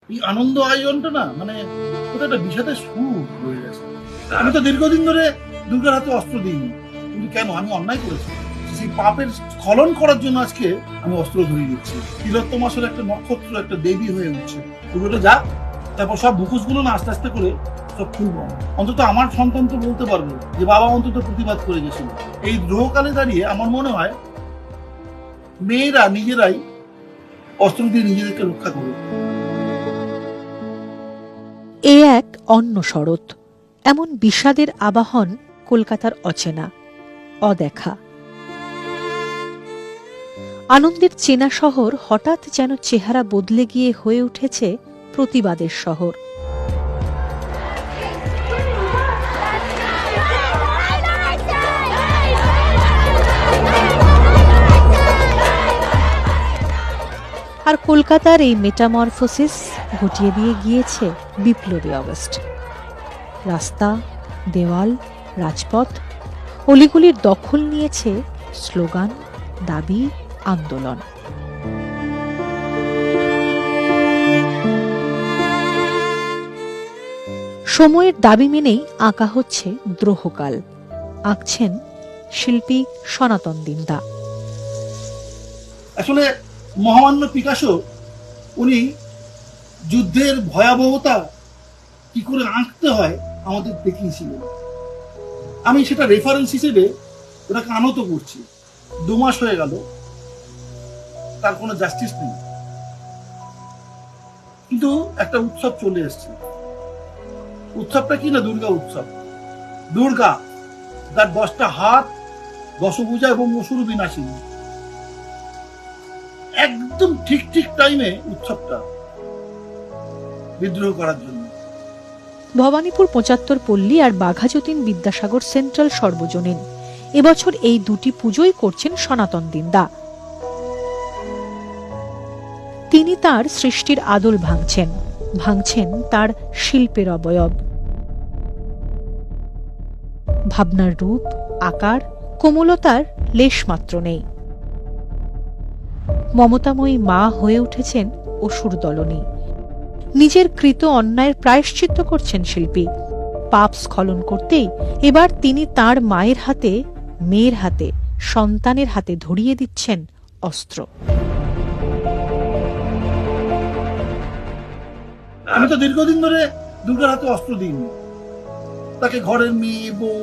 এই আনন্দ আয়োজনটা না মানে কোথাও একটা বিষাদের সুর রয়ে গেছে। আমি তো দীর্ঘদিন ধরে দুর্গার হাতে অস্ত্র দিইনি, কিন্তু কেন আমি অন্যায় করেছি, সেই পাপের স্খলন করার জন্য আজকে আমি অস্ত্র ধরিয়ে দিচ্ছি। তিলোত্তমা আসলে একটা নক্ষত্র, একটা দেবী হয়ে উঠছে। পুরোটা যাক, তারপর সব মুখোশগুলো না আস্তে আস্তে করে সব খুলবো। অন্তত আমার সন্তান তো বলতে পারবে যে বাবা অন্তত প্রতিবাদ করে গেছিল। এই দ্রোহকালে দাঁড়িয়ে আমার মনে হয় মেয়েরা নিজেরাই অস্ত্র দিয়ে নিজেদেরকে রক্ষা করবে। এ এক অন্য শরৎ, এমন বিষাদের আবাহন কলকাতার অচেনা, অদেখা। আনন্দের চেনা শহর হঠাৎ যেন চেহারা বদলে গিয়ে হয়ে উঠেছে প্রতিবাদের শহর। আর কলকাতার এই মেটামরফোসিস ঘটিয়ে দিয়ে গিয়েছে বিপ্লবী অগস্ট। রাস্তা, দেওয়াল, রাজপথ, অলিগুলির দখল নিয়েছে স্লোগান, দাবি, আন্দোলন। সময়ের দাবি মেনেই আঁকা হচ্ছে দ্রোহকাল। আঁকছেন শিল্পী সনাতন দিন্দা। আসলে মহামান্য পিকাসো উনি যুদ্ধের ভয়াবহতা কি করে আঁকতে হয় আমাদের দেখিয়েছিলেন। আমি সেটা রেফারেন্স হিসেবে ওটাকে আনত করছি। 2 মাস হয়ে গেল, তার কোনো জাস্টিস নেই, কিন্তু একটা উৎসব চলে এসছে। উৎসবটা কি না, দুর্গা উৎসব। দুর্গা, তার 10টা হাত, দশভুজা এবং অসুর বিনাশিনী। একদম ঠিক ঠিক টাইমে উৎসবটা বিদ্রোহ করার জন্য। ভবানীপুর 75 পল্লী আর বাঘাযতীন বিদ্যাসাগর সেন্ট্রাল সর্বজনীন, এবছর এই দুটি পুজোই করছেন সনাতন দিন্দা। তিনি তার সৃষ্টির আদল ভাঙছেন, ভাঙছেন তার শিল্পের অবয়ব। ভাবনার রূপ, আকার, কোমলতার লেশমাত্র নেই। মমতাময়ী মা হয়ে উঠেছেন অসুর দলনী। নিজের কৃত অন্যায়ের প্রায়শ্চিত্ত করছেন শিল্পী। পাপ স্খলন করতেই এবার তিনি তার মায়ের হাতে, মেয়ের হাতে, সন্তানের হাতে ধরিয়ে দিচ্ছেন অস্ত্র। আমি তো দীর্ঘদিন ধরে দুর্গার হাতে অস্ত্র দিইনি, তাকে ঘরের মেয়ে, বউ,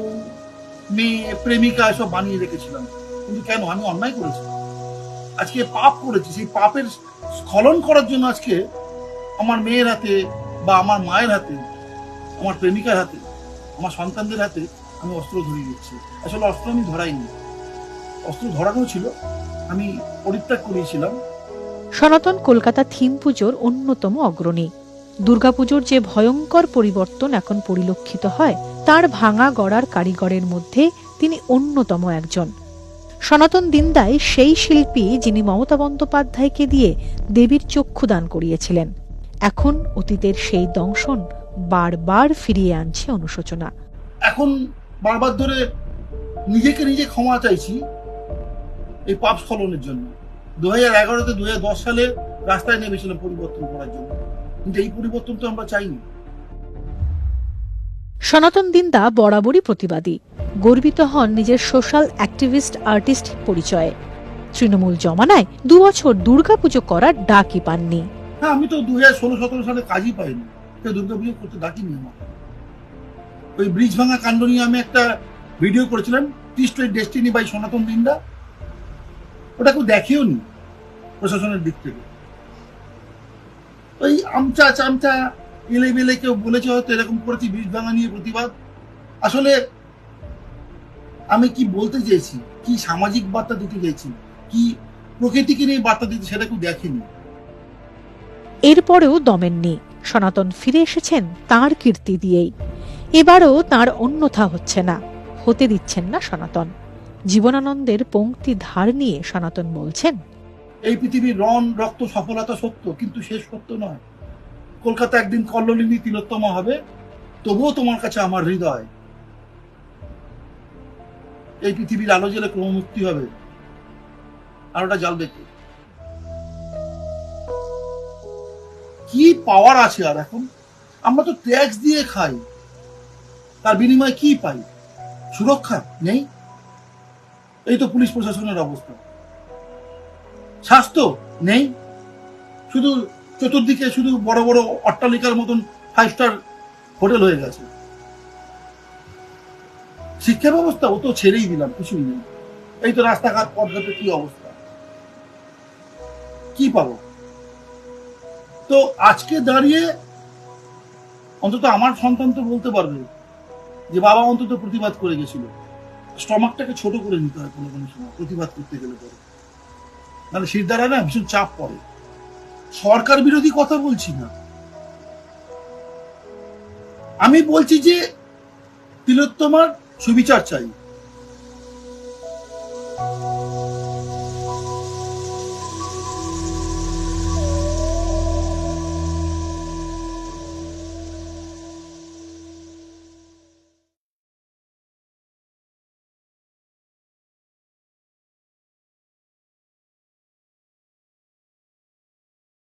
মেয়ে, প্রেমিকা এসব বানিয়ে রেখেছিলাম, কিন্তু কেন আমি অন্যায় করেছি, আজকে পাপ করেছি। সেই পাপের স্খলন করার জন্য আজকে আমার মেয়ের হাতে বা আমার মায়ের হাতে, আমার প্রেমিকার হাতে, আমার সন্তানদের হাতে আমি অস্ত্র ধরিয়ে দিচ্ছি। আসলে অস্ত্র আমি ধরাইনি, অস্ত্র ধরানো ছিল, আমি পরিত্যাগ করিয়েছিলাম। সনাতন কলকাতা থিম পুজোর অন্যতম অগ্রণী। দুর্গাপুজোর যে ভয়ঙ্কর পরিবর্তন এখন পরিলক্ষিত হয়, তার ভাঙা গড়ার কারিগরের মধ্যে তিনি অন্যতম একজন। সনাতন দিন্দাই সেই শিল্পী যিনি মমতা বন্দ্যোপাধ্যায়কে দিয়ে দেবীর চক্ষু দান করিয়েছিলেন। এখন অতীতের সেই দংশন বারবার ফিরিয়ে আনছে অনুশোচনা। এখন বারবার ধরে নিজেকে নিজে ক্ষমা চাইছি এই পাপ স্খলনের জন্য। 2011-তে 2010 সালে রাস্তায় নেমেছিলাম পরিবর্তন করার জন্য, কিন্তু এই পরিবর্তন তো আমরা চাইনি। সনাতন দিন্দা বরাবরই প্রতিবাদী, গর্বিত হন নিজের সোশ্যাল অ্যাক্টিভিস্ট আর্টিস্ট পরিচয়ে। তৃণমূল জমানায় 2 বছর দুর্গাপুজো করার ডাকই পাননি। হ্যাঁ, আমি তো 2016-17 সালে কাজই পাইনি, দুর্গাপুজো করতে ডাকিনি আমার। ওই ব্রিজ ভাঙা কাণ্ড নিয়ে আমি একটা ভিডিও করেছিলাম, টিস্টেড ডেস্টিনি বাই সনাতন দিন্দা, ওটা কেউ দেখেও নি প্রশাসনের দিক থেকে। ওই আমচা চামচা এলে বেলে কেউ বলেছে হয়তো এরকম করেছি ব্রিজ ভাঙা নিয়ে প্রতিবাদ। আসলে আমি কি বলতে চেয়েছি, কি সামাজিক বার্তা দিতে চেয়েছি, কি প্রকৃতিকে নিয়ে বার্তা দিতে, সেটা কেউ দেখেনি। এরপরেও দমেননি, সনাতন ফিরে এসেছেন তাঁর কীর্তি দিয়েই। এবারও তাঁর অন্যথা হচ্ছে না, হতে দিচ্ছেন না সনাতন। জীবনানন্দের পংক্তি ধার নিয়ে সনাতন বলছেন, এই পৃথিবীর রণ রক্ত সফলতা সত্য, কিন্তু শেষ সত্য নয়। কলকাতা একদিন কল্লোলিনী তিলোত্তমা হবে, তবুও তোমার কাছে আমার হৃদয়। এই পৃথিবীর আলো জ্বেলে ক্রমমুক্তি হবে, আর ওটা জ্বালবে কে? কি পাওয়ার আছে আর এখন? আমরা তো ট্যাক্স দিয়ে খাই, তার বিনিময়ে কি পাই? সুরক্ষা নেই। এই তো পুলিশ প্রশাসনের অবস্থা। স্বাস্থ্য নেই, শুধু চতুর্দিকে শুধু বড় বড় অট্টালিকার মতন 5 স্টার হোটেল হয়ে গেছে। শিক্ষা ব্যবস্থা ও তো ছেড়েই দিলাম, কিছুই নেই। এই তো রাস্তাঘাট পথঘাটের কি অবস্থা, কি পাবো? তো আজকে দাঁড়িয়ে অন্তত আমার সন্তান তো বলতে পারবে যে বাবা অন্তত প্রতিবাদ করে গেছিল। স্টমাকটাকে ছোট করে নিতে হয় কোনো কোনো সময় প্রতিবাদ করতে গেলে পরে, নাহলে শির দ্বারা না ভীষণ চাপ পড়ে। সরকার বিরোধী কথা বলছি না, আমি বলছি যে তিলোত্তমার সুবিচার চাই।